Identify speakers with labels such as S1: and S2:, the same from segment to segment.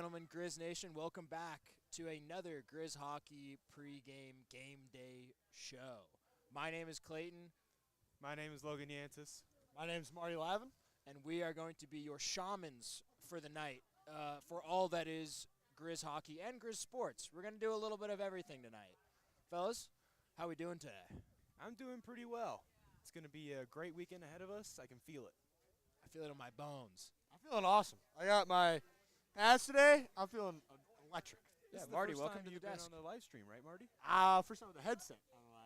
S1: Gentlemen, Grizz Nation, welcome back to another Grizz Hockey pregame game day show. My name is Clayton,
S2: My name is Logan Yantis.
S3: My name's Marty Lavin.
S1: and we are going to be your shamans for the night for all that is Grizz Hockey and Grizz Sports. We're going to do a little bit of everything tonight. Fellas, how we doing today?
S2: I'm doing pretty well. It's going to be a great weekend ahead of us. I can feel it.
S1: I feel it in my bones.
S3: I'm feeling awesome. I got my pads today. I'm feeling electric.
S1: Yeah,
S2: This is
S1: Marty,
S2: the first
S1: welcome
S2: time
S1: to the
S2: you've been
S1: desk.
S2: on the live stream, right, Marty?
S3: First time with the headset.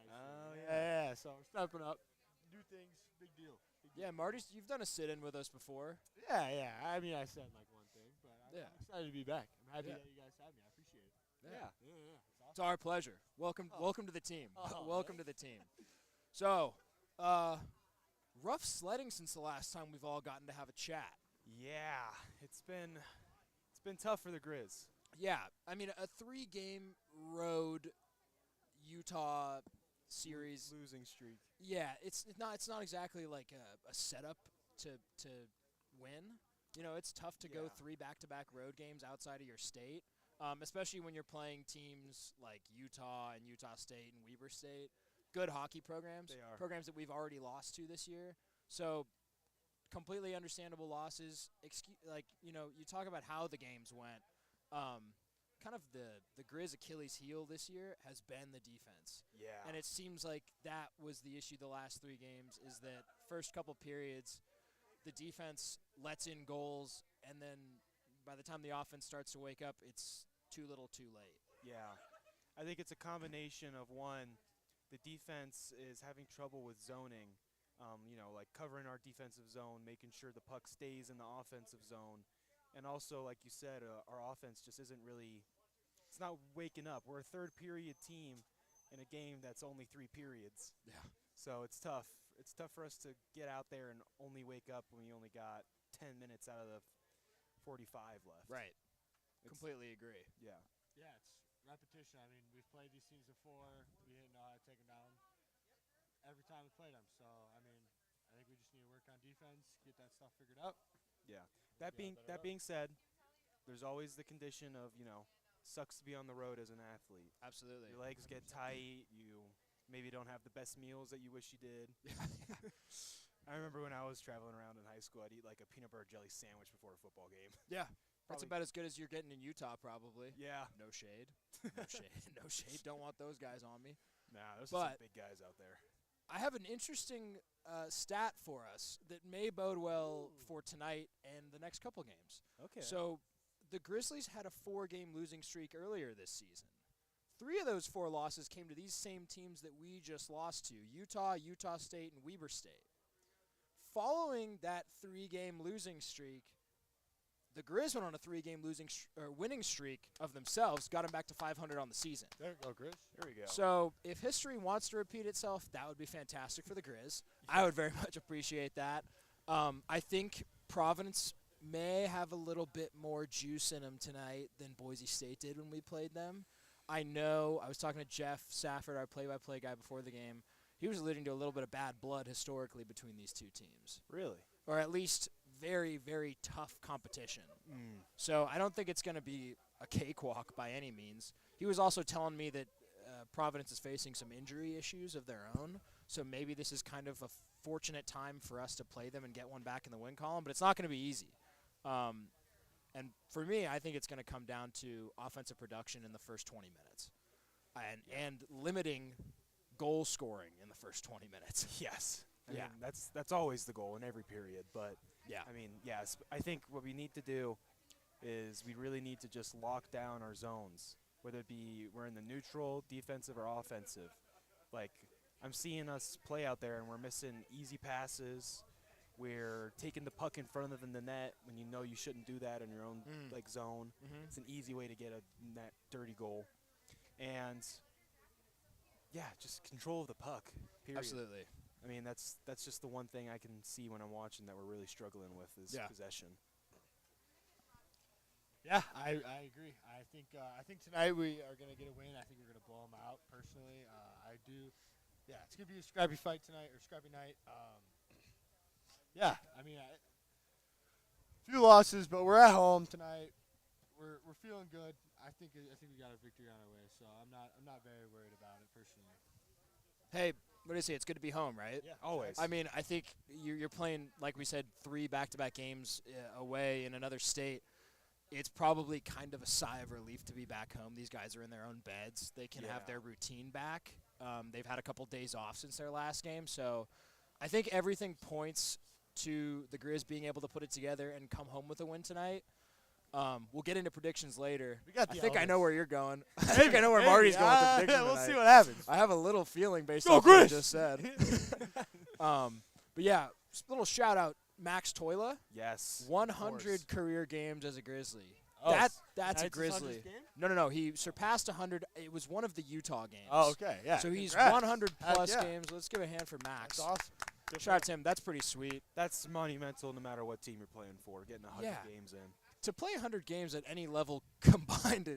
S2: Oh,
S3: yeah. So we're stepping up. New things, big deal.
S1: Yeah, Marty, you've done a sit-in with us before.
S3: Yeah. I mean, I said like one thing, but
S1: Yeah.
S3: I'm excited to be back. I'm happy
S1: Yeah.
S3: that you guys have me. I appreciate it.
S2: Yeah.
S3: It's
S1: It's
S3: awesome.
S1: our pleasure. Welcome,
S3: Oh.
S1: welcome to the team.
S3: Oh,
S1: welcome to the team. So, rough sledding since the last time we've all gotten to have a chat.
S2: Yeah. It's been tough for the Grizz.
S1: Yeah, I mean a 3-game road Utah series.
S2: Losing streak.
S1: Yeah, it's not exactly like a setup to win. You know, it's tough to go
S2: Yeah.
S1: 3 back-to-back road games outside of your state, especially when you're playing teams like Utah and Utah State and Weber State. Good hockey programs,
S2: They are.
S1: programs that we've already lost to this year. So completely understandable losses. You talk about how the games went. Kind of the Grizz Achilles heel this year has been the defense.
S2: Yeah.
S1: And it seems like that was the issue the last 3 games is that first couple periods, the defense lets in goals, and then by the time the offense starts to wake up, it's too little too late.
S2: Yeah. I think it's a combination of one, the defense is having trouble with zoning, like covering our defensive zone, making sure the puck stays in the offensive zone. And also, like you said, our offense just isn't really – it's not waking up. We're a third-period team in a game that's only 3 periods.
S1: Yeah.
S2: So it's tough. It's tough for us to get out there and only wake up when we only got 10 minutes out of the 45 left.
S1: Right.
S2: It's-
S1: Completely agree.
S2: Yeah.
S3: Yeah, it's repetition. I mean, we've played these teams before. We didn't know how to take them down every time we played them. So, I mean, I think we just need to work on defense, get that stuff figured out.
S2: Yeah. That
S3: Yeah,
S2: being
S3: better
S2: that
S3: up.
S2: being said, there's always the condition of, sucks to be on the road as an athlete.
S1: Absolutely.
S2: Your legs get tight. You maybe don't have the best meals that you wish you did. I remember when I was traveling around in high school, I'd eat like a peanut butter jelly sandwich before a football game.
S1: Yeah. That's
S2: Probably-
S1: about as good as you're getting in Utah, probably.
S2: Yeah.
S1: No shade. No shade. No shade. Don't want those guys on me.
S2: Nah, there's some
S1: But-
S2: big guys out there.
S1: I have an interesting stat for us that may bode well for tonight and the next couple games.
S2: Okay.
S1: So the Grizzlies had a 4-game losing streak earlier this season. 3 of those 4 losses came to these same teams that we just lost to, Utah, Utah State, and Weber State. Following that 3-game losing streak, the Grizz went on a 3-game winning streak of themselves, got them back to 500 on the season.
S3: There you go, Chris.
S2: here we go.
S1: So if history wants to repeat itself, that would be fantastic for the Grizz. I would very much appreciate that. I think Providence may have a little bit more juice in them tonight than Boise State did when we played them. I know I was talking to Jeff Safford, our play-by-play guy, before the game. He was alluding to a little bit of bad blood historically between these 2 teams,
S2: really?
S1: or at least very, very tough competition.
S2: Mm.
S1: So I don't think it's going to be a cakewalk by any means. He was also telling me that Providence is facing some injury issues of their own, so maybe this is kind of a fortunate time for us to play them and get one back in the win column, but it's not going to be easy. And for me, I think it's going to come down to offensive production in the first 20 minutes and limiting goal scoring in the first 20 minutes.
S2: Yes. I
S1: Yeah.
S2: mean, that's always the goal in every period. But
S1: Yeah.
S2: I mean, yes. I think what we need to do is we really need to just lock down our zones, whether it be we're in the neutral, defensive, or offensive. Like, I'm seeing us play out there, and we're missing easy passes. We're taking the puck in front of the net when you know you shouldn't do that in your own zone.
S1: Mm-hmm.
S2: It's an easy way to get a net dirty goal. And, yeah, just control of the puck, period.
S1: Absolutely.
S2: I mean, that's just the one thing I can see when I'm watching that we're really struggling with is
S1: Yeah.
S2: possession.
S3: Yeah, I agree. I think tonight we are going to get a win. I think we're going to blow them out, personally. I do. Yeah, it's going to be a scrappy fight tonight, or scrappy night. Yeah, I mean, a few losses, but we're at home tonight. we're feeling good. I think we got a victory on our way, so I'm not very worried about it personally.
S1: Hey, what do you say? It's good to be home, right?
S3: Yeah,
S2: Always.
S1: I mean, I think you're playing, like we said, 3 back-to-back games away in another state. It's probably kind of a sigh of relief to be back home. These guys are in their own beds. They can have
S2: Yeah.
S1: their routine back. They've had a couple days off since their last game, so I think everything points to the Grizz being able to put it together and come home with a win tonight. We'll get into predictions later.
S3: We got
S1: I
S3: the
S1: think I know
S3: elements.
S1: where you're going. I think I know where Marty's going with the prediction
S3: We'll
S1: tonight.
S3: see what happens.
S1: I have a little feeling based
S3: Go
S1: off what you
S3: Grizz!
S1: just said. But yeah, little shout out Max Toila,
S2: Yes.
S1: 100 career games as a Grizzly.
S3: Oh,
S1: That's
S3: Tonight's
S1: a
S3: his 100th
S1: Grizzly.
S3: game?
S1: No. He surpassed 100. It was one of the Utah games.
S3: Oh, okay, yeah.
S1: So he's
S3: Congrats.
S1: 100
S3: Heck
S1: plus
S3: yeah.
S1: games. Let's give a hand for Max.
S3: That's awesome. Good for
S1: Shout out to him. That's pretty sweet.
S2: That's monumental no matter what team you're playing for, getting 100
S1: Yeah.
S2: games in.
S1: To play 100 games at any level combined,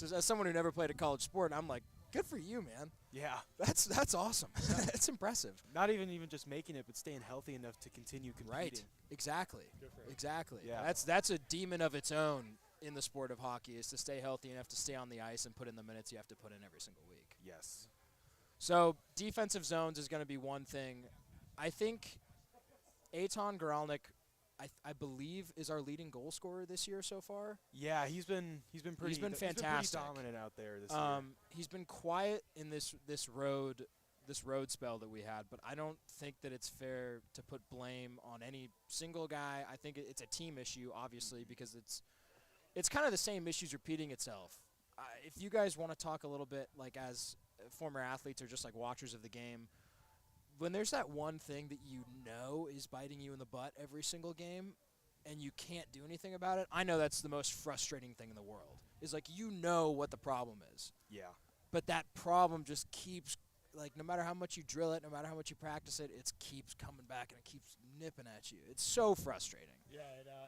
S1: as someone who never played a college sport, I'm like, good for you, man.
S2: Yeah.
S1: That's awesome. That's impressive.
S2: Not even just making it, but staying healthy enough to continue competing.
S1: Right. Exactly.
S3: Good for him.
S1: Exactly.
S2: Yeah.
S1: That's a demon of its own in the sport of hockey, is to stay healthy enough to stay on the ice and put in the minutes you have to put in every single week.
S2: Yes.
S1: So defensive zones is going to be one thing. I think Eitan Goralnik, I believe, is our leading goal scorer this year so far.
S2: Yeah, he's been pretty.
S1: been
S2: pretty
S1: fantastic.
S2: dominant out there this year.
S1: He's been quiet in this road spell that we had, but I don't think that it's fair to put blame on any single guy. I think it's a team issue, obviously, because it's kind of the same issues repeating itself. If you guys want to talk a little bit, like as former athletes or just like watchers of the game, when there's that one thing that you know is biting you in the butt every single game and you can't do anything about it, I know that's the most frustrating thing in the world. Is like, you know what the problem is,
S2: Yeah.
S1: but that problem just keeps, like, no matter how much you drill it, no matter how much you practice it, it keeps coming back and it keeps nipping at you. It's so frustrating.
S3: Yeah,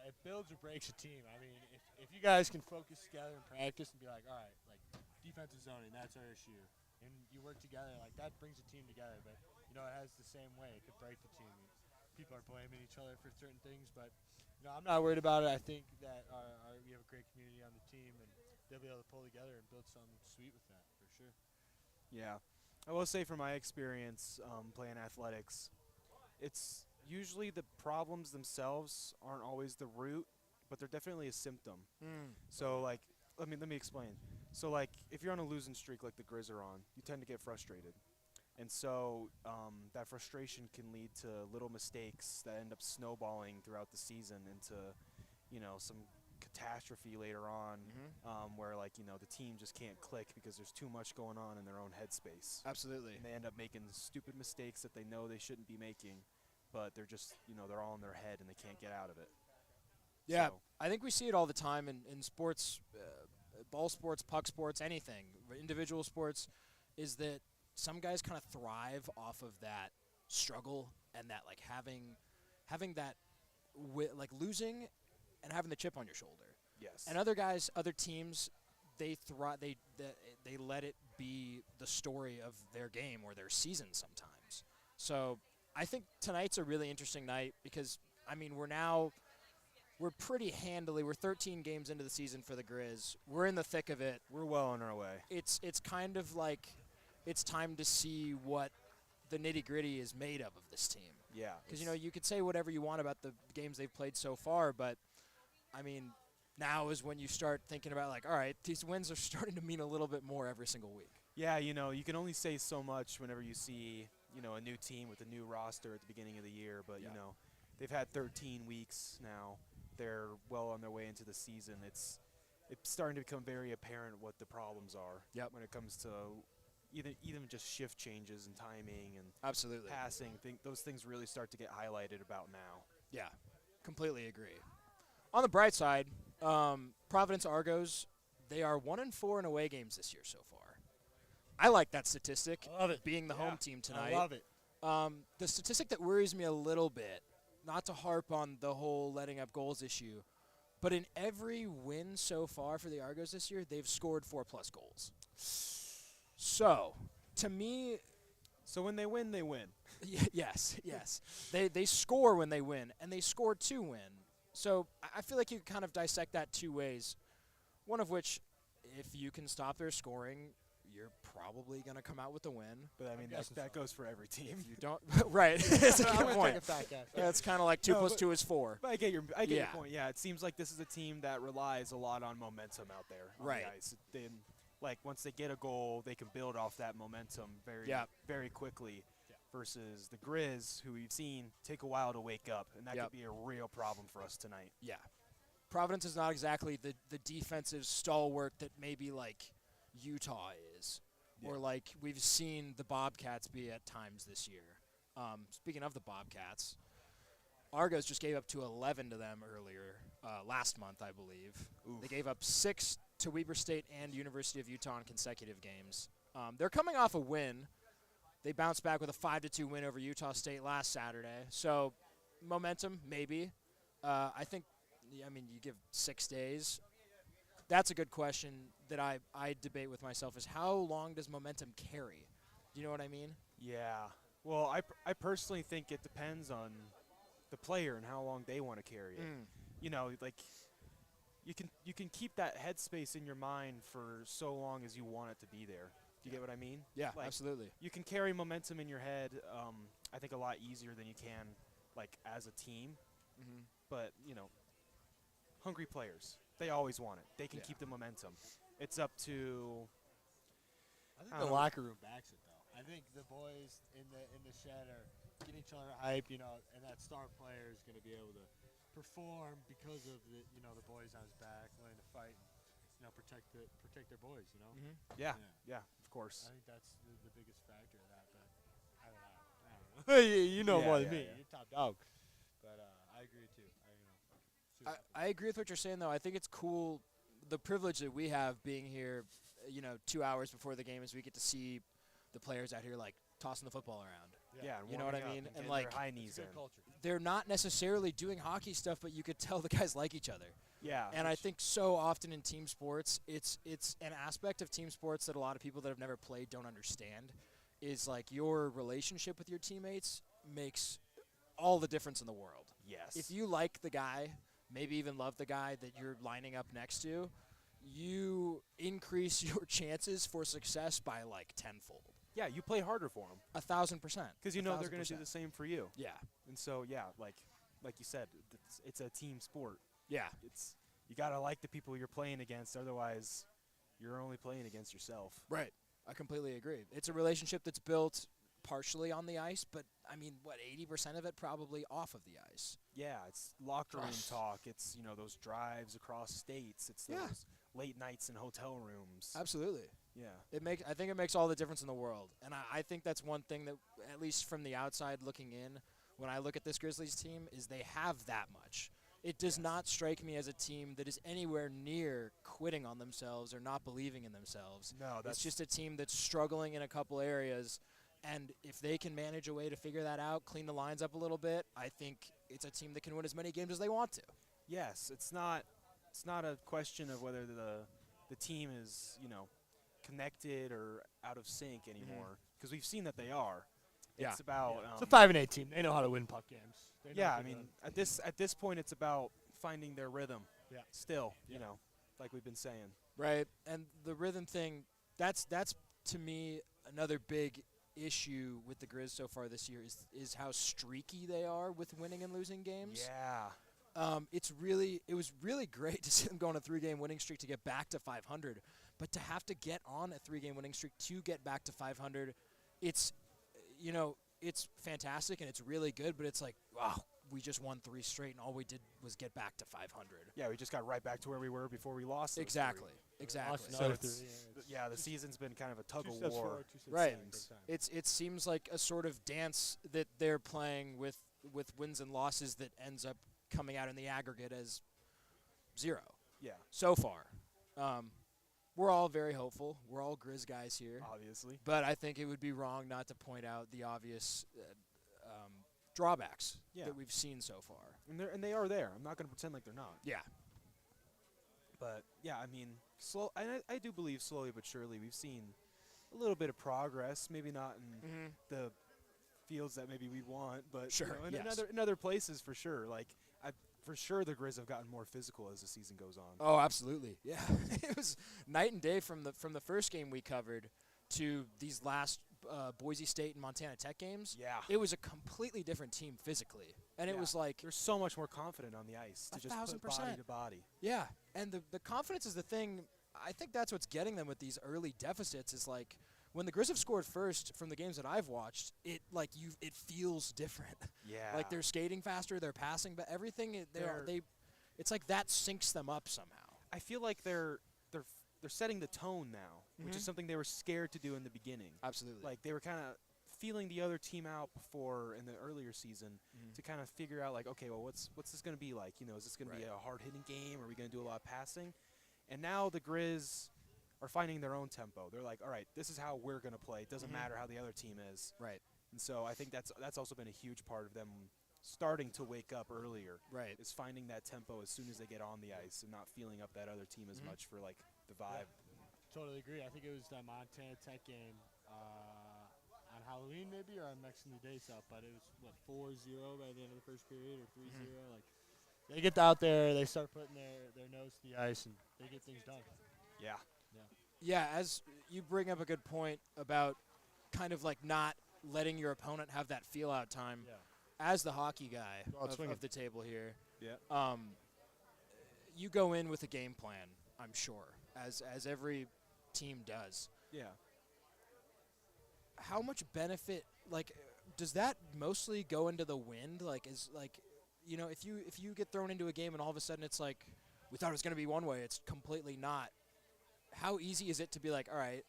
S3: it builds or breaks a team. I mean, if you guys can focus together and practice and be like, all right, like defensive zoning, that's our issue, and you work together, like that brings a team together. But you know, it has the same way. It could break the team. People are blaming each other for certain things, but you know, I'm not worried about it. I think that we have a great community on the team, and they'll be able to pull together and build something sweet with that for sure.
S2: Yeah. I will say from my experience playing athletics, it's usually the problems themselves aren't always the root, but they're definitely a symptom. So, like, let me explain. So, like, if you're on a losing streak like the Grizz are on, you tend to get frustrated. And so that frustration can lead to little mistakes that end up snowballing throughout the season into, some catastrophe later on where, like, the team just can't click because there's too much going on in their own headspace.
S1: Absolutely.
S2: And they end up making stupid mistakes that they know they shouldn't be making, but they're just, they're all in their head and they can't get out of it.
S1: Yeah,
S2: So,
S1: I think we see it all the time in sports, ball sports, puck sports, anything, individual sports, is that some guys kind of thrive off of that struggle and that, like, having that, like, losing and having the chip on your shoulder.
S2: yes.
S1: And other guys, other teams, they let it be the story of their game or their season sometimes. So I think tonight's a really interesting night because, I mean, we're pretty handily. We're 13 games into the season for the Grizz. We're in the thick of it.
S2: We're well on our way.
S1: It's kind of like it's time to see what the nitty-gritty is made of this team.
S2: Yeah.
S1: Because, you could say whatever you want about the games they've played so far, but, I mean, now is when you start thinking about, like, all right, these wins are starting to mean a little bit more every single week.
S2: Yeah, you can only say so much whenever you see, a new team with a new roster at the beginning of the year. But,
S1: Yeah.
S2: They've had 13 weeks now. They're well on their way into the season. It's starting to become very apparent what the problems are when it comes to even just shift changes and timing and
S1: Absolutely.
S2: passing. Those things really start to get highlighted about now.
S1: Yeah, completely agree. On the bright side, Providence Argos, they are 1-4 in away games this year so far. I like that statistic,
S3: I love it.
S1: being the
S3: Yeah,
S1: home team tonight.
S3: I love it.
S1: The statistic that worries me a little bit, not to harp on the whole letting up goals issue, but in every win so far for the Argos this year, they've scored 4+ goals. So, to me,
S2: So when they win, they win.
S1: yes. They score when they win, and they score to win. So I feel like you can kind of dissect that two ways. One of which, if you can stop their scoring, you're probably going to come out with a win.
S2: But I mean,
S3: guessing
S2: that
S3: so.
S2: goes for every team.
S1: If you don't, right? That's a
S3: I'm
S1: good
S3: gonna
S1: point.
S3: take a fat guess.
S1: Yeah, it's kind of like 2
S2: No,
S1: plus
S2: but-
S1: 2 is 4.
S2: But I get your
S1: Yeah.
S2: point. Yeah, it seems like this is a team that relies a lot on momentum out there on
S1: Right.
S2: the ice. Then, like once they get a goal, they can build off that momentum
S1: Yeah.
S2: very quickly.
S3: Yeah.
S2: Versus the Grizz, who we've seen take a while to wake up, and that
S1: Yep.
S2: could be a real problem for us tonight.
S1: Yeah. Providence is not exactly the defensive stalwart that maybe like Utah is, or
S2: Yeah.
S1: like we've seen the Bobcats be at times this year. Speaking of the Bobcats, Argos just gave up to 11 to them earlier last month, I believe.
S2: Oof.
S1: They gave up 6 to Weber State and University of Utah in consecutive games. They're coming off a win. They bounced back with a 5-2 win over Utah State last Saturday. So momentum, maybe. I think, I mean, you give 6 days. That's a good question that I debate with myself is how long does momentum carry? Do you know what I mean?
S2: Yeah. Well, I personally think it depends on the player and how long they want to carry it. You know, like you can keep that headspace in your mind for so long as you want it to be there. Do you get what I mean?
S1: Yeah,
S2: Like,
S1: absolutely.
S2: You can carry momentum in your head, I think, a lot easier than you can, like, as a team.
S1: Mm-hmm.
S2: But, you know, hungry players, they always want it. They can
S1: Yeah.
S2: keep the momentum. It's up to
S3: I think
S2: I
S3: the
S2: don't know.
S3: locker room backs it though. I think the boys in the shed are getting each other hype, you know, and that star player is going to be able to perform because of the boys on his back, willing to fight, and, protect their boys, you know.
S1: Mm-hmm.
S2: yeah,
S3: Yeah.
S2: of course.
S3: I think that's the biggest factor of that, but I don't know. you know
S2: Yeah,
S3: more than
S2: yeah,
S3: me.
S2: yeah.
S3: You're top dog. But I agree too. See what happens.
S1: I agree with what you're saying, though. I think it's cool, the privilege that we have being here, 2 hours before the game is we get to see the players out here, like, tossing the football around.
S2: Yeah, and
S1: You know what I
S2: warming
S1: mean?
S2: up
S1: And,
S2: getting
S1: like,
S2: their high
S3: It's
S2: knees
S3: good
S2: in.
S3: culture.
S1: They're not necessarily doing hockey stuff, but you could tell the guys like each other.
S2: Yeah,
S1: And I
S2: which-
S1: think so often in team sports, it's an aspect of team sports that a lot of people that have never played don't understand. Is like your relationship with your teammates makes all the difference in the world.
S2: yes.
S1: If you like the guy, maybe even love the guy that you're lining up next to, you increase your chances for success by like tenfold,
S2: yeah, you play harder for them
S1: 1,000%.
S2: because you know they're going to do
S1: 1,000%.
S2: the same for you.
S1: Yeah,
S2: And so, yeah, like you said, it's a team sport.
S1: yeah,
S2: It's you got to like the people you're playing against, otherwise you're only playing against yourself.
S1: right. I completely agree. It's a relationship that's built partially on the ice, but I mean, what, 80% of it probably off of the ice.
S2: Yeah, it's locker room
S1: Gosh.
S2: talk. It's, those drives across states. It's
S1: Yeah.
S2: those late nights in hotel rooms.
S1: Absolutely.
S2: Yeah.
S1: I think it makes all the difference in the world. And I think that's one thing that, at least from the outside looking in, when I look at this Grizzlies team, is they have that much. It does not strike me as a team that is anywhere near quitting on themselves or not believing in themselves.
S2: No, that's
S1: It's just a team that's struggling in a couple areas. And if they can manage a way to figure that out, clean the lines up a little bit, I think it's a team that can win as many games as they want to.
S2: yes. It's not a question of whether the team is connected or out of sync anymore because we've seen that they are.
S1: Yeah.
S2: It's about
S3: It's a 5-8 team. They know how to win puck games. They know
S2: yeah.
S3: how
S2: I
S3: to
S2: mean,
S3: win.
S2: at this point, it's about finding their rhythm.
S3: Yeah.
S2: Still,
S3: Yeah.
S2: like we've been saying.
S1: Right, and the rhythm thing, that's to me another big issue with the Grizz so far this year is how streaky they are with winning and losing games.
S2: Yeah.
S1: It was really great to see them go on a 3-game winning streak to get back to 500, but to have to get on a 3-game winning streak to get back to 500, it's it's fantastic and it's really good, but it's like, wow, we just won 3 straight and all we did was get back to 500.
S2: Yeah, we just got right back to where we were before we lost. those
S1: Exactly.
S2: three.
S1: Exactly.
S3: Lost
S2: So
S3: another
S2: it's-
S3: 3,
S2: Yeah, the season's been kind of a tug
S3: 2
S2: of
S3: steps
S2: war.
S3: forward, 2 steps
S1: Right.
S3: back every time.
S1: It seems like a sort of dance that they're playing with wins and losses that ends up coming out in the aggregate as 0
S2: Yeah,
S1: so far. We're all very hopeful. We're all Grizz guys here.
S2: obviously.
S1: But I think it would be wrong not to point out the obvious drawbacks
S2: Yeah.
S1: that we've seen so far.
S2: And they are there. I'm not going to pretend like they're not.
S1: Yeah.
S2: But yeah, I mean, I do believe slowly but surely we've seen a little bit of progress. Maybe not in the fields that maybe we want, but
S1: Sure,
S2: in
S1: yes.
S2: other places for sure. Like for sure the Grizz have gotten more physical as the season goes on.
S1: Oh, absolutely. Yeah. It was night and day from the first game we covered to these last Boise State and Montana Tech games.
S2: Yeah.
S1: It was a completely different team physically. And it
S2: Yeah.
S1: was like,
S2: They're so much more confident on the ice to just put
S1: 1,000%.
S2: body to body.
S1: yeah. And the confidence is the thing. I think that's what's getting them with these early deficits is like when the Grizz have scored first from the games that I've watched, it feels different.
S2: Yeah.
S1: Like they're skating faster, they're passing, but everything it's like that syncs them up somehow.
S2: I feel like they're setting the tone now, which
S1: Mhm.
S2: is something they were scared to do in the beginning.
S1: Absolutely.
S2: Like they were kind of feeling the other team out before in the earlier season to kind of figure out like, okay, well, what's this going to be like? You know, is this going to be
S1: Right.
S2: a hard-hitting game? Are we going to do a lot of passing? And now the Grizz are finding their own tempo. They're like, all right, this is how we're going to play. It doesn't
S1: Mhm.
S2: matter how the other team is.
S1: Right.
S2: And so I think that's also been a huge part of them starting to wake up earlier.
S1: Right.
S2: Is finding that tempo as soon as they get on the ice and not feeling up that other team as
S1: Mhm.
S2: much for like the vibe.
S3: Totally agree. I think it was that Montana Tech game on Halloween maybe or on Mexican Day stuff, but it was what 4-0 by the end of the first period or 3-0. Like they get out there, they start putting their nose to the ice, and they get things done.
S2: Yeah.
S1: Yeah, as you bring up a good point about kind of like not letting your opponent have that feel out time.
S3: Yeah.
S1: As the hockey guy
S3: Go out swinging.
S1: of the table here,
S2: Yeah.
S1: you go in with a game plan, I'm sure, as every team does.
S2: Yeah.
S1: How much benefit, like, does that mostly go into the wind? Like, is like, you know, if you get thrown into a game and all of a sudden it's like, we thought it was going to be one way, it's completely not. How easy is it to be like, all right,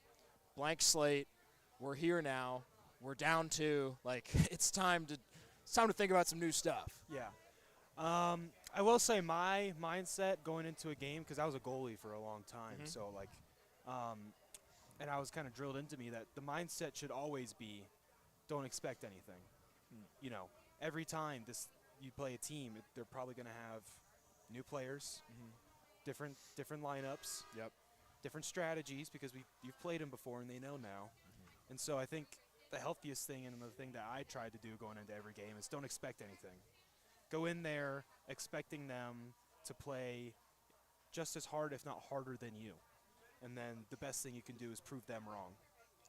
S1: blank slate, we're here now, we're down 2, like, it's time to think about some new stuff.
S2: Yeah. I will say my mindset going into a game, because I was a goalie for a long time,
S1: Mhm.
S2: so like, and I was kind of drilled into me that the mindset should always be, don't expect anything. You know, every time you play a team, they're probably going to have new players, different lineups, different strategies, because you've played them before and they know now. And so I think the healthiest thing and the thing that I tried to do going into every game is don't expect anything. Go in there expecting them to play just as hard, if not harder than you. And then the best thing you can do is prove them wrong,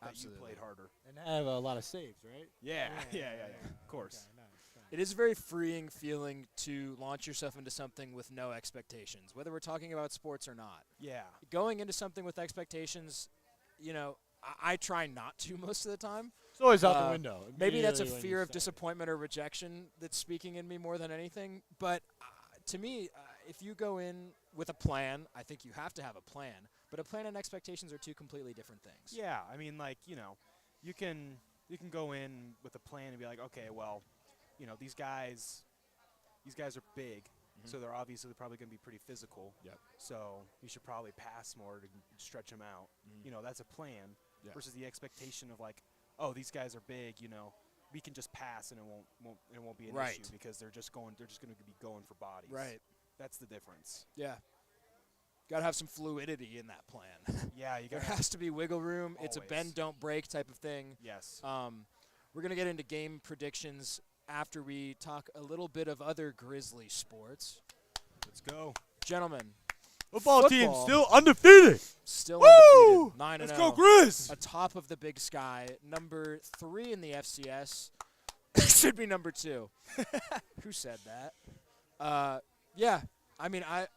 S2: that
S1: Absolutely.
S2: you played harder.
S3: And have a lot of saves, right?
S2: Yeah. Of course.
S3: Okay, nice.
S1: It is a very freeing feeling to launch yourself into something with no expectations, whether we're talking about sports or not.
S2: Yeah.
S1: Going into something with expectations, you know, I try not to most of the time.
S3: It's always out the
S1: Uh,
S3: window.
S1: Maybe that's a
S3: immediately when you
S1: fear of
S3: say it.
S1: disappointment or rejection that's speaking in me more than anything. But to me, if you go in with a plan, I think you have to have a plan. But a plan and expectations are two completely different things.
S2: Yeah, I mean, like, you know, you can go in with a plan and be like, okay, well, you know, these guys are big, so they're obviously probably going to be pretty physical.
S1: Yep.
S2: So you should probably pass more to stretch them out. You know, that's a plan
S1: Yeah.
S2: versus the expectation of like, oh, these guys are big, you know, we can just pass and it won't be an
S1: Right.
S2: issue because they're just going to be going for bodies.
S1: Right.
S2: That's the difference.
S1: Yeah. Got to have some fluidity in that plan.
S2: Yeah, you
S1: There
S2: got
S1: has to be wiggle room. It's a
S2: Always.
S1: bend, don't break type of thing.
S2: Yes.
S1: We're going to get into game predictions after we talk a little bit of other Grizzly sports.
S2: Let's go.
S1: Gentlemen,
S3: Football team
S1: Football.
S3: still undefeated.
S1: still
S3: Woo!
S1: undefeated. 9-0.
S3: Let's go, Grizz.
S1: Atop of the Big Sky, number 3 in the FCS. Should be number 2. Who said that? Yeah, I mean, I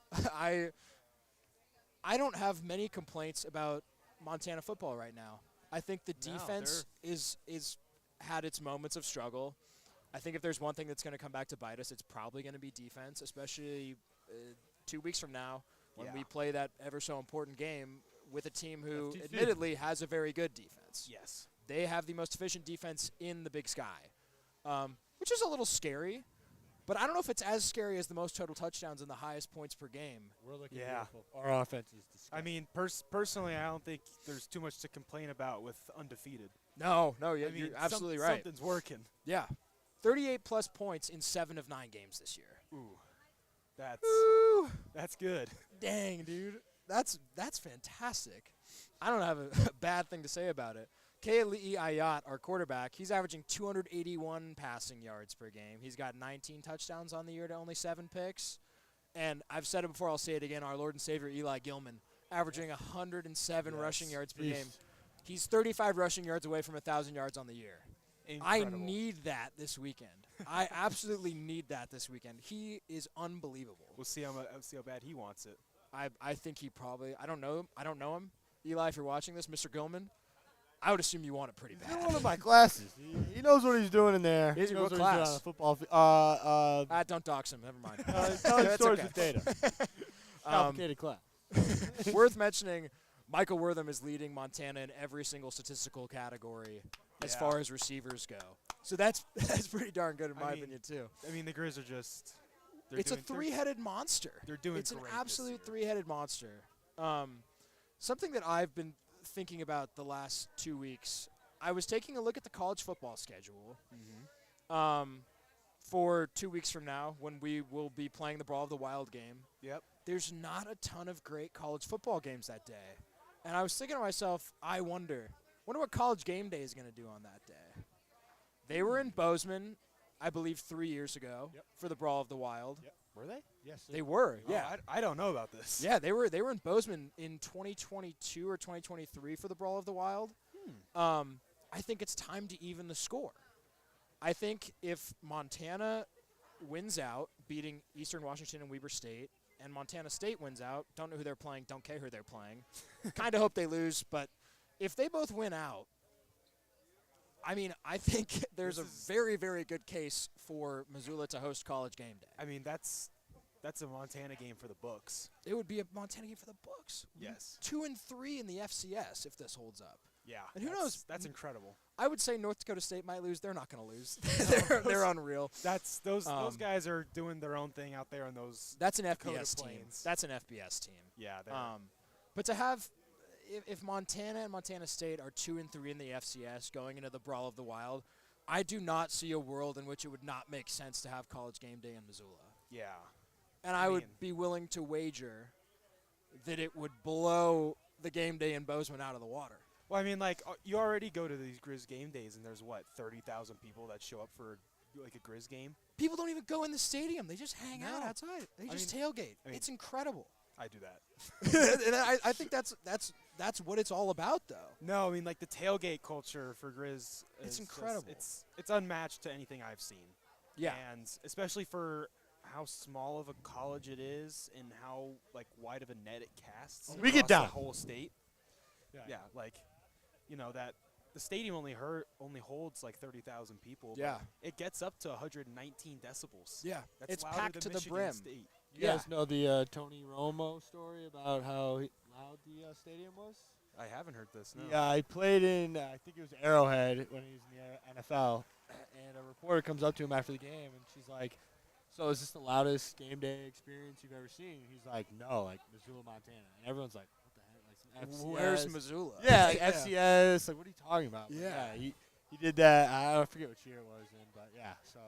S1: don't have many complaints about Montana football right now. I think the
S2: No,
S1: defense is had its moments of struggle. I think if there's one thing that's going to come back to bite us, it's probably going to be defense, especially 2 weeks from now when we
S2: Yeah.
S1: play that ever so important game with a team who
S3: FTC.
S1: admittedly has a very good defense.
S2: Yes.
S1: They have the most efficient defense in the Big Sky, which is a little scary. But I don't know if it's as scary as the most total touchdowns and the highest points per game.
S3: We're looking
S2: Yeah.
S3: beautiful. Our offense is disgusting.
S2: I mean, personally, I don't think there's too much to complain about with undefeated.
S1: No,
S2: I
S1: you're
S2: mean,
S1: absolutely right.
S2: Something's working.
S1: Yeah. 38-plus points in 7 of 9 games this year.
S2: Ooh, that's
S1: Woo!
S2: that's good.
S1: Dang, dude. That's fantastic. I don't have a bad thing to say about it. Kali'i Ayat, our quarterback, he's averaging 281 passing yards per game. He's got 19 touchdowns on the year to only 7 picks. And I've said it before, I'll say it again, our Lord and Savior Eli Gilman, averaging 107 rushing yards per game. He's 35 rushing yards away from 1,000 yards on the year.
S2: Incredible.
S1: I need that this weekend. I absolutely need that this weekend. He is unbelievable.
S2: We'll see how bad he wants it.
S1: I think he probably – I don't know him. Eli, if you're watching this, Mr. Gilman, I would assume you want it pretty
S3: He's in
S1: bad.
S3: one of my classes. He knows what he's doing in there.
S1: Is he?
S3: knows
S1: What
S3: what he's doing
S1: class?
S3: on the football field.
S1: Don't dox him. Never mind.
S3: Telling
S1: That's
S3: stories
S1: okay.
S3: with data. Complicated class.
S1: Worth mentioning, Michael Wortham is leading Montana in every single statistical category as
S2: Yeah.
S1: far as receivers go. So that's pretty darn good in my
S2: I mean,
S1: opinion too.
S2: I mean, the Grizz are just.
S1: It's a three-headed monster.
S2: They're doing
S1: It's an
S2: great this
S1: absolute
S2: year.
S1: three-headed monster. Something that I've been thinking about the last 2 weeks, I was taking a look at the college football schedule for 2 weeks from now when we will be playing the Brawl of the Wild game.
S2: Yep.
S1: There's not a ton of great college football games that day. And I was thinking to myself, I wonder what College Game Day is going to do on that day. They were in Bozeman, I believe, 3 years ago for the Brawl of the Wild.
S3: Yep. Were they? Yes.
S1: They were,
S2: Oh,
S1: yeah.
S2: I don't know about this.
S1: Yeah, they were in Bozeman in 2022 or 2023 for the Brawl of the Wild. I think it's time to even the score. I think if Montana wins out, beating Eastern Washington and Weber State, and Montana State wins out, don't know who they're playing, don't care who they're playing, kind of hope they lose, but if they both win out, I mean, I think there's a very, very good case for Missoula to host College Game Day.
S2: I mean, that's a Montana game for the books.
S1: It would be a Montana game for the books.
S2: Yes.
S1: 2 and 3 in the FCS if this holds up.
S2: Yeah.
S1: And who
S2: that's-
S1: knows?
S2: That's incredible.
S1: I would say North Dakota State might lose. They're not going to lose. they're unreal.
S2: That's those
S1: Um,
S2: guys are doing their own thing out there on those.
S1: That's an
S2: Dakota
S1: FBS team.
S2: Plains.
S1: That's an FBS team.
S2: Yeah. They're,
S1: But to have, if Montana and Montana State are 2 and 3 in the FCS going into the Brawl of the Wild, I do not see a world in which it would not make sense to have College Game Day in Missoula.
S2: yeah.
S1: And
S2: I
S1: I would
S2: mean-
S1: be willing to wager that it would blow the game day in Bozeman out of the water.
S2: Well, I mean, like you already go to these Grizz game days, and there's 30,000 people that show up for like a Grizz game.
S1: People don't even go in the stadium. They just hang out
S2: No.
S1: outside. They
S2: I
S1: just
S2: mean-
S1: tailgate.
S2: I mean-
S1: It's incredible.
S2: I do that.
S1: And I think that's what it's all about, though.
S2: No, I mean like the tailgate culture for Grizz.
S1: It's
S2: is
S1: incredible.
S2: Just, it's unmatched to anything I've seen.
S1: Yeah.
S2: And especially for how small of a college it is and how like wide of a net it casts.
S3: We get
S2: across
S3: down.
S2: the whole state. Yeah, like you know that the stadium only holds like 30,000 people. but
S1: Yeah.
S2: it gets up to 119 decibels.
S1: Yeah.
S2: That's
S1: It's
S2: louder
S1: packed
S2: than
S1: to the
S2: Michigan
S1: brim.
S2: State.
S3: You guys know the Tony Romo story about how loud the stadium was?
S2: I haven't heard this. No.
S3: Yeah, he played in, I think it was Arrowhead when he was in the NFL. And a reporter comes up to him after the game, and she's like, so is this the loudest game day experience you've ever seen? And he's like, no, like Missoula, Montana. And everyone's like, what the heck? Like some FCS.
S1: Where's Missoula?
S3: Yeah, like FCS. Like, what are you talking about? But
S1: Yeah.
S3: he did that. I forget what year it was in, but yeah. So,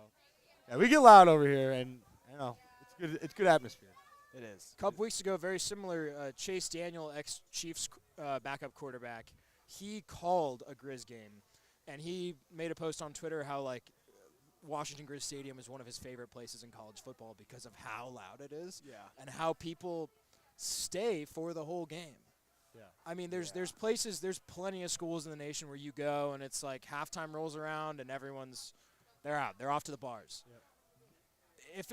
S3: yeah, we get loud over here, and you know, it's good. It's good atmosphere.
S2: It is.
S1: A couple weeks ago, very similar, Chase Daniel, ex-Chiefs backup quarterback, he called a Grizz game, and he made a post on Twitter how, like, Washington Grizz Stadium is one of his favorite places in college football because of how loud it is
S2: Yeah.
S1: and how people stay for the whole game.
S3: Yeah.
S1: I mean, there's places, there's plenty of schools in the nation where you go and it's like halftime rolls around and they're out. They're off to the bars.
S3: Yep.
S1: If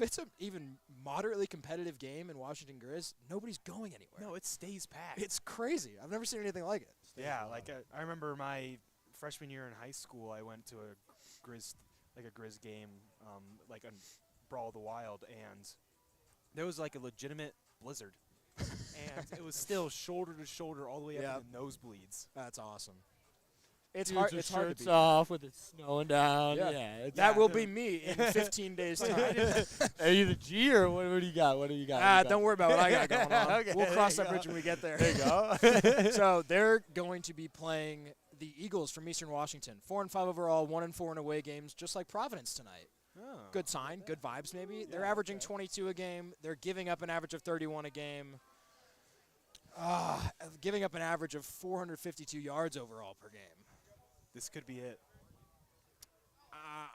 S1: it's a even moderately competitive game in Washington Grizz, nobody's going anywhere.
S2: No, it stays packed.
S1: It's crazy. I've never seen anything like it.
S2: Yeah, like I remember my freshman year in high school, I went to a Grizz game, like a Brawl of the Wild, and there was like a legitimate blizzard, and it was still shoulder to shoulder all the way up
S1: Yep.
S2: in the nosebleeds.
S1: That's awesome. It's
S3: Dudes
S1: hard.
S3: with
S1: It's hard to
S3: shirts
S1: beat.
S3: off with it snowing down.
S1: Yeah.
S3: Yeah. It's
S1: That
S2: Yeah,
S1: will
S2: the-
S1: be me in 15 days' time.
S3: Are you the G or what do you got? What do you got?
S1: Don't worry about what I got going on.
S3: Okay,
S1: We'll
S3: there
S1: cross
S3: you
S1: that bridge
S3: go.
S1: when we get there.
S3: There you go.
S1: So they're going to be playing the Eagles from Eastern Washington. 4-5 overall, 1-4 in away games, just like Providence tonight.
S2: Oh.
S1: Good sign, good vibes maybe. They're
S3: Yeah,
S1: averaging
S3: okay.
S1: 22 a game. They're giving up an average of 31 a game. Giving up an average of 452 yards overall per game.
S2: This could be it.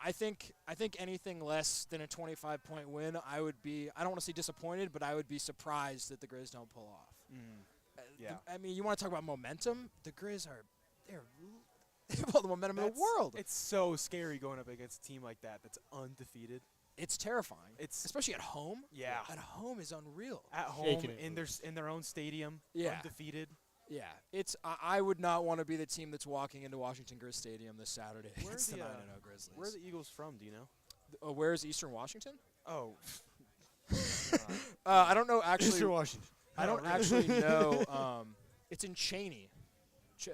S1: I think anything less than a 25-point win, I don't want to say disappointed, but I would be surprised that the Grizz don't pull off.
S2: Yeah.
S1: I mean, you want to talk about momentum? The Grizz they have all the momentum in the world.
S2: It's so scary going up against a team like that that's undefeated.
S1: It's terrifying.
S2: It's
S1: especially at home.
S2: Yeah.
S1: At home is unreal.
S2: At home
S3: Shaking it
S2: in their own stadium,
S1: Yeah.
S2: undefeated.
S1: Yeah, I would not want to be the team that's walking into Washington Grizz Stadium this Saturday against the 9-0 Grizzlies.
S2: Where are the Eagles from? Do you know?
S1: Where is Eastern Washington?
S2: Oh.
S1: I don't know actually.
S3: Eastern Washington.
S1: I don't actually know. It's in Cheney.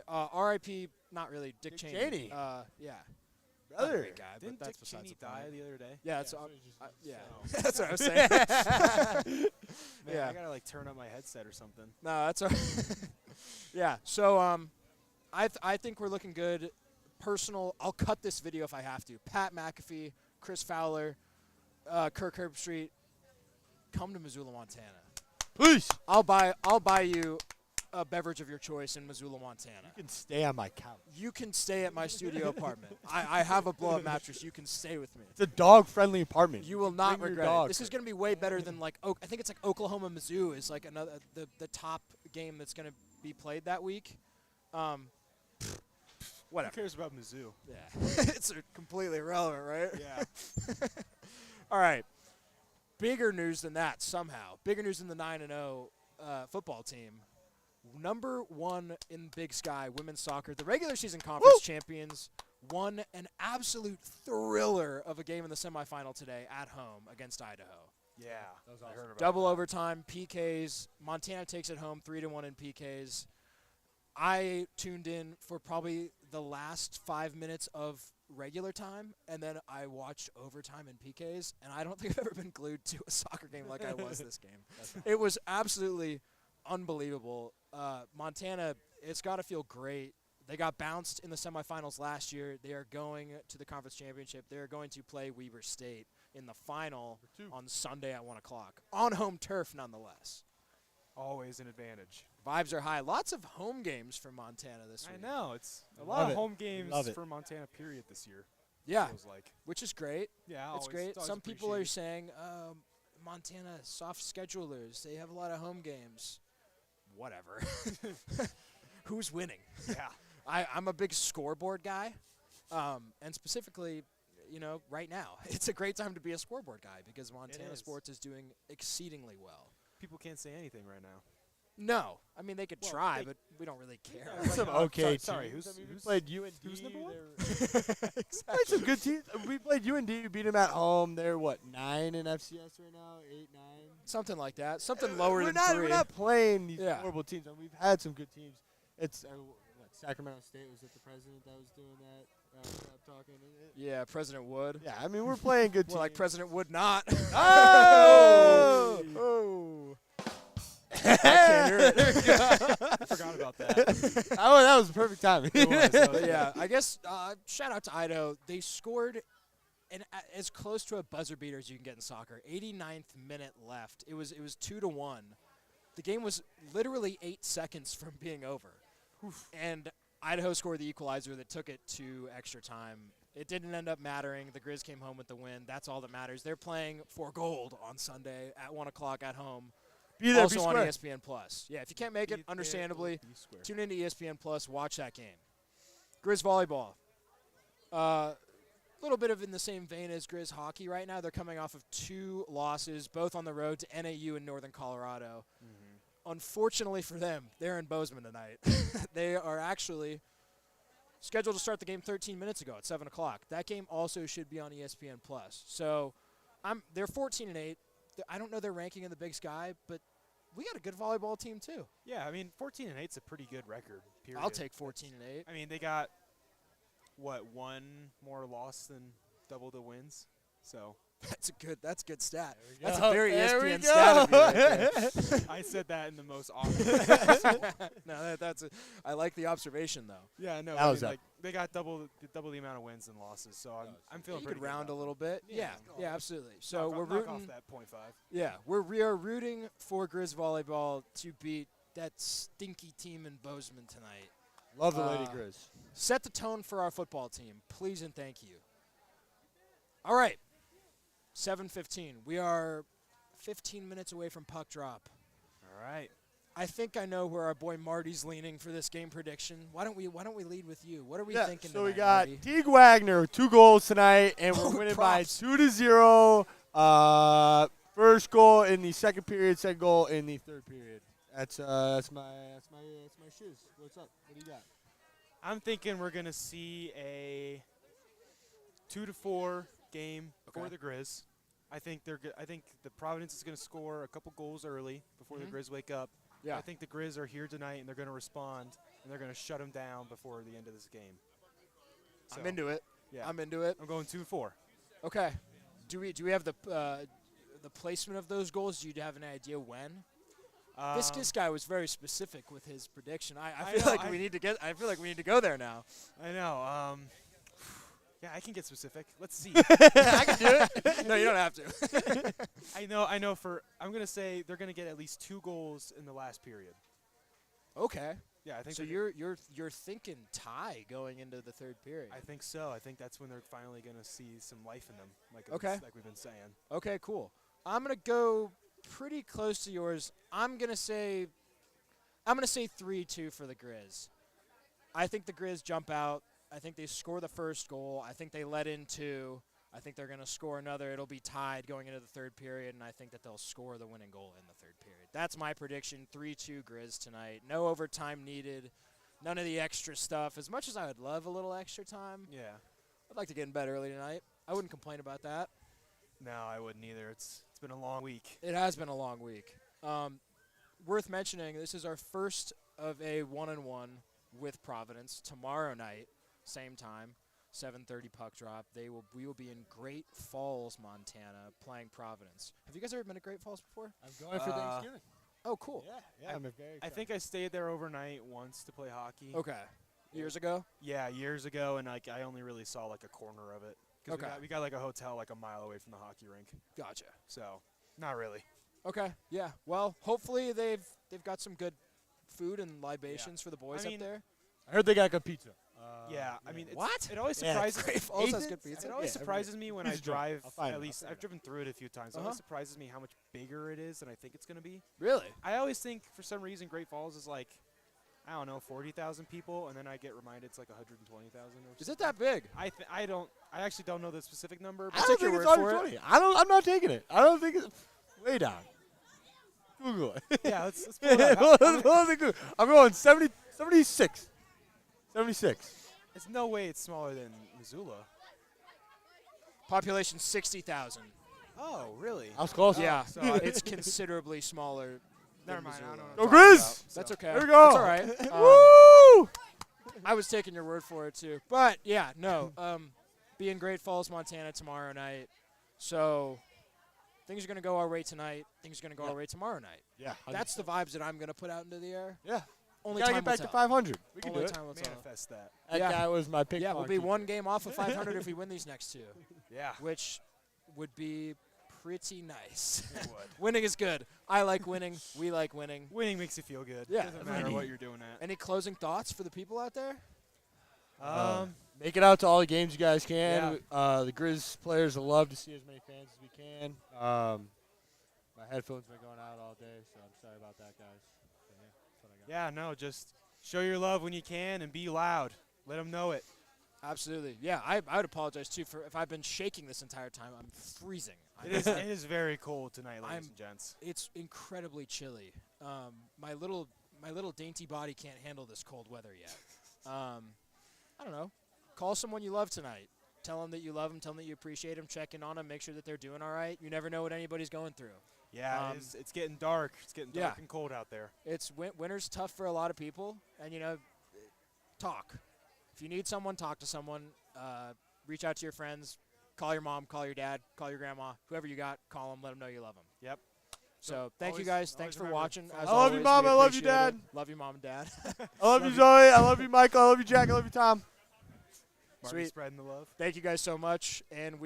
S1: R.I.P. Not really, Dick Cheney.
S3: Cheney.
S1: Yeah. Not a
S3: Brother.
S1: great guy,
S2: Didn't
S1: but that's
S2: Dick
S1: besides
S2: Cheney
S1: the point.
S2: die the other day?
S1: Yeah, that's
S3: Yeah,
S1: yeah.
S2: so-
S1: That's what I was saying.
S2: Man,
S1: Yeah.
S2: I gotta like turn up my headset or something.
S1: No, that's all right. Yeah. So I think we're looking good. I'll cut this video if I have to. Pat McAfee, Chris Fowler, Kirk Herbstreit, come to Missoula, Montana.
S3: Please.
S1: I'll buy you a beverage of your choice in Missoula, Montana.
S3: You can stay on my couch.
S1: You can stay at my studio apartment. I have a blow-up mattress. You can stay with me.
S3: It's a dog-friendly apartment.
S1: You will not
S3: Bring your
S1: regret it.
S3: dog.
S1: This is going to be way better than I think it's like Oklahoma Mizzou is like another the top game that's going to be played that week.
S2: Who
S1: Whatever.
S2: cares about Mizzou?
S1: Yeah. It's completely irrelevant, right?
S2: Yeah.
S1: All right. Bigger news than that somehow. Bigger news than the 9-0 football team. Number 1 in Big Sky women's soccer. The regular season conference champions won an absolute thriller of a game in the semifinal today at home against Idaho.
S2: Yeah. I heard about
S1: Double overtime, PKs. Montana takes it home 3-1 in PKs. I tuned in for probably the last 5 minutes of regular time, and then I watched overtime and PKs, and I don't think I've ever been glued to a soccer game like I was this game. It was absolutely unbelievable. Montana, it's got to feel great. They got bounced in the semifinals last year. They are going to the conference championship. They are going to play Weber State in the final on Sunday at 1 o'clock. On home turf, nonetheless.
S2: Always an advantage.
S1: Vibes are high. Lots of home games for Montana this week.
S2: I know. It's a
S3: Love
S2: lot of
S3: it.
S2: home games
S3: Love it.
S2: for Montana, period, this year.
S1: Yeah,
S2: Feels like.
S1: which is great.
S2: Yeah,
S1: It's
S2: always,
S1: great.
S2: always
S1: Some people are
S2: appreciated.
S1: saying Montana soft schedulers. They have a lot of home games. Whatever. Who's winning?
S2: Yeah.
S1: I'm a big scoreboard guy, and specifically, right now, it's a great time to be a scoreboard guy because Montana
S2: is.
S1: sports is doing exceedingly well.
S2: People can't say anything right now.
S1: No, I mean they could
S2: Well,
S1: try,
S2: they-
S1: but we don't really care.
S2: Yeah,
S3: There's some
S2: Right.
S3: okay
S2: Sorry,
S3: teams.
S2: who's-
S3: I mean, we
S2: who's-
S3: played UND.
S2: who's number one?
S3: We played some good teams. We played UND, beat them at home. They're, 9 in FCS right now? 8, 9?
S1: Something like that. Something lower
S3: we're
S1: than
S3: not,
S1: 3.
S3: We're not playing these
S1: Yeah.
S3: horrible teams. I mean, we've had some good teams. It's Sacramento State. Was it the president that was doing that? Talking.
S1: Yeah, President Wood.
S3: Yeah, I mean, we're playing good teams.
S1: More like President Wood not.
S3: Oh!
S1: Oh.
S3: I
S1: can't hear it.
S2: I forgot about that.
S3: Oh, that was perfect timing.
S2: It was, that was-
S1: But yeah, I guess shout out to Idaho. They scored as close to a buzzer beater as you can get in soccer. 89th minute left. It was 2-1. The game was literally 8 seconds from being over. And Idaho scored the equalizer that took it to extra time. It didn't end up mattering. The Grizz came home with the win. That's all that matters. They're playing for gold on Sunday at 1 o'clock at home.
S3: Be there,
S1: Also
S3: be
S1: on
S3: square.
S1: ESPN Plus. Yeah, if you can't make
S2: Be
S1: it,
S2: there
S1: understandably,
S2: or be square.
S1: tune into ESPN Plus, watch that game. Grizz volleyball. A little bit of in the same vein as Grizz hockey right now. They're coming off of 2 losses, both on the road to NAU in Northern Colorado. Unfortunately for them, they're in Bozeman tonight. They are actually scheduled to start the game 13 minutes ago at 7 o'clock. That game also should be on ESPN Plus. So they're 14-8. I don't know their ranking in the Big Sky, but we got a good volleyball team too.
S2: Yeah, I mean, 14-8's a pretty good record. Period.
S1: I'll take 14-8.
S2: I mean, they got one more loss than double the wins. So
S1: That's a good stat.
S3: we
S1: That's
S3: go.
S1: a very
S3: There we
S1: ESPN stat of you right there.
S2: I said that in the most awkward.
S1: No, I like the observation though.
S2: Yeah, no,
S3: That
S2: I
S3: was
S2: mean,
S3: up.
S2: like they got double the amount of wins and losses. So I'm feeling
S1: You
S2: pretty
S1: could round
S2: good
S1: a
S2: about
S1: little bit.
S2: Yeah.
S1: Yeah, absolutely. So we're
S2: knock off
S1: rooting.
S2: that 0.5.
S1: Yeah, we are rooting for Grizz volleyball to beat that stinky team in Bozeman tonight.
S3: Love the Lady
S1: Uh,
S3: Grizz.
S1: Set the tone for our football team, please and thank you. All right. 7:15. We are 15 minutes away from puck drop.
S2: All right.
S1: I think I know where our boy Marty's leaning for this game prediction. Why don't we lead with you? What are we thinking
S3: so we
S1: tonight,
S3: got
S1: Marty?
S3: Teague Wagner, 2 goals tonight, and we're
S1: Oh,
S3: winning
S1: props.
S3: by 2-0. First goal in the second period, second goal in the third period. That's my shiz. What's up? What do you got?
S2: I'm thinking we're gonna see a 2-4 game for
S1: Okay.
S2: the Grizz. I think the Providence is gonna score a couple goals early before
S1: Mhm.
S2: the Grizz wake up.
S1: Yeah.
S2: I think the Grizz are here tonight and they're gonna respond and they're gonna shut them down before the end of this game.
S1: I'm
S2: So,
S1: into it.
S2: Yeah.
S1: I'm into it.
S2: I'm going 2-4.
S1: Okay. Do we have the placement of those goals? Do you have an idea when? This guy was very specific with his prediction. I
S2: I
S1: feel
S2: know,
S1: like we need to go there now.
S2: I know. Yeah, I can get specific. Let's see.
S1: I can do it. No, you don't have to.
S2: I know. I'm gonna say they're gonna get at least 2 goals in the last period.
S1: Okay.
S2: Yeah, I think.
S1: So
S2: they're
S1: you're thinking tie going into the third period.
S2: I think so. I think that's when they're finally gonna see some life in them, like
S1: Okay.
S2: like we've been saying.
S1: Okay, cool. I'm gonna go pretty close to yours. I'm gonna say 3-2 for the Grizz. I think the Grizz jump out. I think they score the first goal. I think they let in 2. I think they're gonna score another. It'll be tied going into the third period, and I think that they'll score the winning goal in the third period. That's my prediction. 3-2 Grizz tonight. No overtime needed. None of the extra stuff. As much as I would love a little extra time,
S2: Yeah.
S1: I'd like to get in bed early tonight. I wouldn't complain about that.
S2: No, I wouldn't either. It's been a long week.
S1: It has been a long week. Worth mentioning, this is our first of a 1-on-1 with Providence tomorrow night, same time, 7:30 puck drop. We will be in Great Falls, Montana, playing Providence. Have you guys ever been to Great Falls before?
S3: I'm going for Thanksgiving.
S1: Oh, cool.
S3: Yeah, I'm very
S2: I think I stayed there overnight once to play hockey.
S1: Okay. Years ago?
S2: Yeah, years ago, and like I only really saw like a corner of it. 'Cause
S1: Okay.
S2: we got like a hotel like a mile away from the hockey rink,
S1: Gotcha.
S2: so not really.
S1: Okay. Yeah. Well, hopefully they've got some good food and libations for the boys
S2: I mean,
S1: up there.
S3: I heard they got good pizza.
S2: Yeah, I mean,
S1: What?
S2: It always
S3: Yeah,
S2: surprises
S1: Great Falls has good
S3: Nathan's?
S1: pizza.
S2: It always
S3: Yeah,
S2: surprises me when I
S3: Pizza joint.
S2: drive.
S3: I'll find
S2: At
S3: it.
S2: least
S3: I'll
S2: I've
S3: find
S2: driven through it a few times. It always surprises me how much bigger it is than I think it's gonna be.
S1: Really?
S2: I always think for some reason Great Falls is like, I don't know, 40,000 people, and then I get reminded it's like 120,000 or
S1: Is
S2: something.
S1: it that big?
S2: I actually don't know the specific number.
S3: I
S2: But
S3: don't
S1: your
S3: think it's
S1: word for it.
S3: 120. I'm not taking it. I don't think it's way down. Google it.
S2: yeah, let's pull it up.
S3: I'm going 70, 76. 76.
S2: There's no way it's smaller than Missoula.
S1: Population 60,000.
S2: Oh, really?
S3: I was close.
S1: Yeah,
S2: so
S1: it's considerably smaller.
S2: Never
S1: than
S2: mind. I
S1: Missoula.
S2: don't know.
S3: Go
S2: what I'm talking
S3: Grizz!
S2: about,
S1: That's
S2: so.
S1: okay.
S3: There we go.
S1: That's all right.
S3: Woo!
S1: I was taking your word for it too. But yeah, no. Be in Great Falls, Montana tomorrow night. So things are gonna go our way tonight. Things are gonna go our way tomorrow night.
S3: Yeah.
S1: That's the vibes that I'm gonna put out into the air.
S3: Yeah.
S1: Only
S3: Gotta
S1: time
S3: get back
S1: will
S3: to
S1: tell.
S3: 500. We can
S1: Only
S3: do it.
S1: time will tell.
S2: Manifest that.
S3: That
S1: Yeah.
S3: guy was my pick.
S1: Yeah, we'll be one game off of 500 if we win these next 2,
S2: Yeah.
S1: which would be pretty nice.
S2: It would.
S1: Winning is good. I like winning. We like winning.
S2: Winning makes you feel good.
S1: Yeah,
S2: Doesn't
S1: I
S2: matter
S1: mean-
S2: what you're doing at.
S1: Any closing thoughts for the people out there?
S3: Make it out to all the games you guys can.
S2: Yeah.
S3: The Grizz players will love to see as many fans as we can. My headphones been going out all day, so I'm sorry about that, guys. So, yeah, that's what I got.
S2: Yeah, no, just show your love when you can and be loud. Let them know it.
S1: Absolutely. Yeah, I would apologize too for if I've been shaking this entire time. I'm freezing.
S2: It is very cold tonight, ladies and gents.
S1: It's incredibly chilly. My little dainty body can't handle this cold weather yet. I don't know. Call someone you love tonight. Tell them that you love them. Tell them that you appreciate them. Check in on them. Make sure that they're doing all right. You never know what anybody's going through.
S2: Yeah, it's getting dark. It's getting dark
S1: Yeah.
S2: and cold out there.
S1: It's winter's tough for a lot of people, and talk. If you need someone, talk to someone. Reach out to your friends. Call your mom. Call your dad. Call your grandma. Whoever you got, call them. Let them know you love them.
S2: Yep.
S1: So thank you
S2: Always-
S1: guys. Thanks
S2: always
S1: for
S2: remember,
S1: watching.
S2: follow-
S1: As
S3: I love you,
S1: always,
S3: Mom.
S1: we
S3: I love you,
S1: appreciate it.
S3: Dad.
S1: Love you, Mom and Dad.
S3: I love you, Zoe. I love you, Michael. I love you, Jack. I love you, Tom.
S2: Marty
S1: Sweet.
S2: spreading the love.
S1: Thank you guys so much, and we.